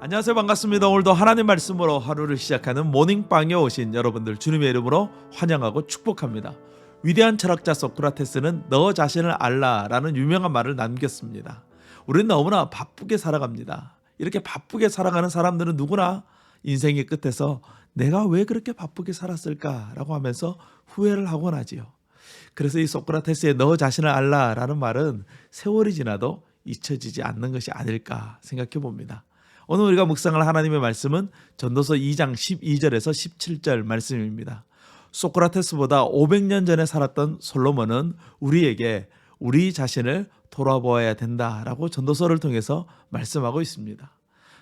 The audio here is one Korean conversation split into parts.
안녕하세요. 반갑습니다. 오늘도 하나님 말씀으로 하루를 시작하는 모닝빵에 오신 여러분들 주님의 이름으로 환영하고 축복합니다. 위대한 철학자 소크라테스는 너 자신을 알라라는 유명한 말을 남겼습니다. 우리는 너무나 바쁘게 살아갑니다. 이렇게 바쁘게 살아가는 사람들은 누구나 인생의 끝에서 내가 왜 그렇게 바쁘게 살았을까라고 하면서 후회를 하곤 하지요. 그래서 이 소크라테스의 너 자신을 알라라는 말은 세월이 지나도 잊혀지지 않는 것이 아닐까 생각해 봅니다. 오늘 우리가 묵상할 하나님의 말씀은 전도서 2장 12절에서 17절 말씀입니다. 소크라테스보다 500년 전에 살았던 솔로몬은 우리에게 우리 자신을 돌아보아야 된다라고 전도서를 통해서 말씀하고 있습니다.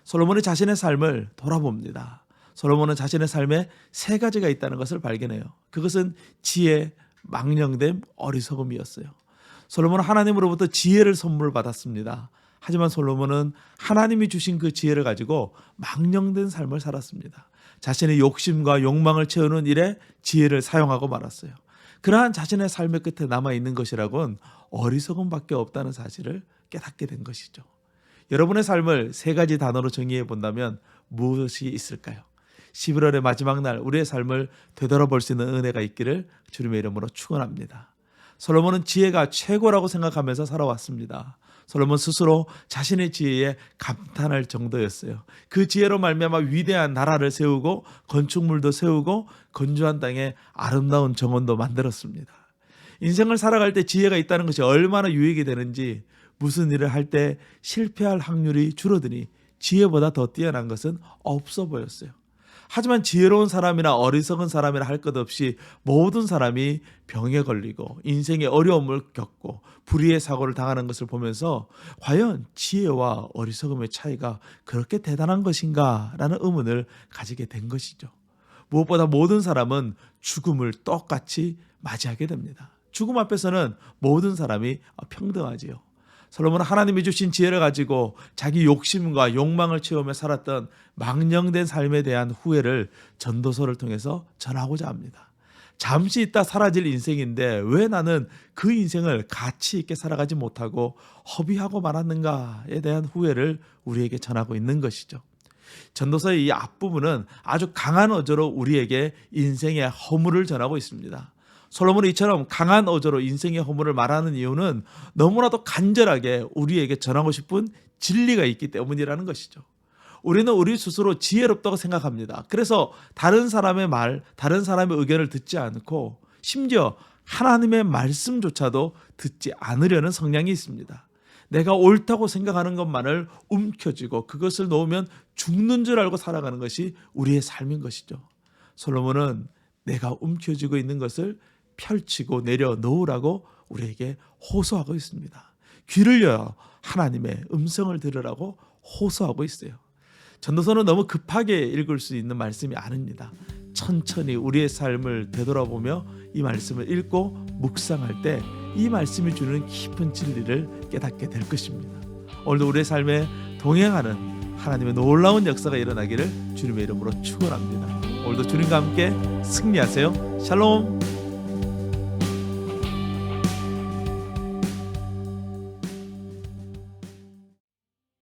솔로몬이 자신의 삶을 돌아봅니다. 솔로몬은 자신의 삶에 세 가지가 있다는 것을 발견해요. 그것은 지혜, 망령됨, 어리석음이었어요. 솔로몬은 하나님으로부터 지혜를 선물 받았습니다. 하지만 솔로몬은 하나님이 주신 그 지혜를 가지고 망령된 삶을 살았습니다. 자신의 욕심과 욕망을 채우는 일에 지혜를 사용하고 말았어요. 그러한 자신의 삶의 끝에 남아있는 것이라곤 어리석음밖에 없다는 사실을 깨닫게 된 것이죠. 여러분의 삶을 세 가지 단어로 정의해 본다면 무엇이 있을까요? 11월의 마지막 날 우리의 삶을 되돌아볼 수 있는 은혜가 있기를 주님의 이름으로 축원합니다. 솔로몬은 지혜가 최고라고 생각하면서 살아왔습니다. 솔로몬 스스로 자신의 지혜에 감탄할 정도였어요. 그 지혜로 말미암아 위대한 나라를 세우고 건축물도 세우고 건조한 땅에 아름다운 정원도 만들었습니다. 인생을 살아갈 때 지혜가 있다는 것이 얼마나 유익이 되는지, 무슨 일을 할 때 실패할 확률이 줄어드니 지혜보다 더 뛰어난 것은 없어 보였어요. 하지만 지혜로운 사람이나 어리석은 사람이나 할 것 없이 모든 사람이 병에 걸리고 인생의 어려움을 겪고 불의의 사고를 당하는 것을 보면서 과연 지혜와 어리석음의 차이가 그렇게 대단한 것인가 라는 의문을 가지게 된 것이죠. 무엇보다 모든 사람은 죽음을 똑같이 맞이하게 됩니다. 죽음 앞에서는 모든 사람이 평등하지요. 솔로몬은 하나님이 주신 지혜를 가지고 자기 욕심과 욕망을 채우며 살았던 망령된 삶에 대한 후회를 전도서를 통해서 전하고자 합니다. 잠시 있다 사라질 인생인데 왜 나는 그 인생을 가치 있게 살아가지 못하고 허비하고 말았는가에 대한 후회를 우리에게 전하고 있는 것이죠. 전도서의 이 앞부분은 아주 강한 어조로 우리에게 인생의 허물을 전하고 있습니다. 솔로몬이 이처럼 강한 어조로 인생의 허물을 말하는 이유는 너무나도 간절하게 우리에게 전하고 싶은 진리가 있기 때문이라는 것이죠. 우리는 우리 스스로 지혜롭다고 생각합니다. 그래서 다른 사람의 말, 다른 사람의 의견을 듣지 않고 심지어 하나님의 말씀조차도 듣지 않으려는 성향이 있습니다. 내가 옳다고 생각하는 것만을 움켜쥐고 그것을 놓으면 죽는 줄 알고 살아가는 것이 우리의 삶인 것이죠. 솔로몬은 내가 움켜쥐고 있는 것을 펼치고 내려놓으라고 우리에게 호소하고 있습니다. 귀를 열어 하나님의 음성을 들으라고 호소하고 있어요. 전도서는 너무 급하게 읽을 수 있는 말씀이 아닙니다. 천천히 우리의 삶을 되돌아보며 이 말씀을 읽고 묵상할 때 이 말씀이 주는 깊은 진리를 깨닫게 될 것입니다. 오늘도 우리의 삶에 동행하는 하나님의 놀라운 역사가 일어나기를 주님의 이름으로 축원합니다. 오늘도 주님과 함께 승리하세요. 샬롬.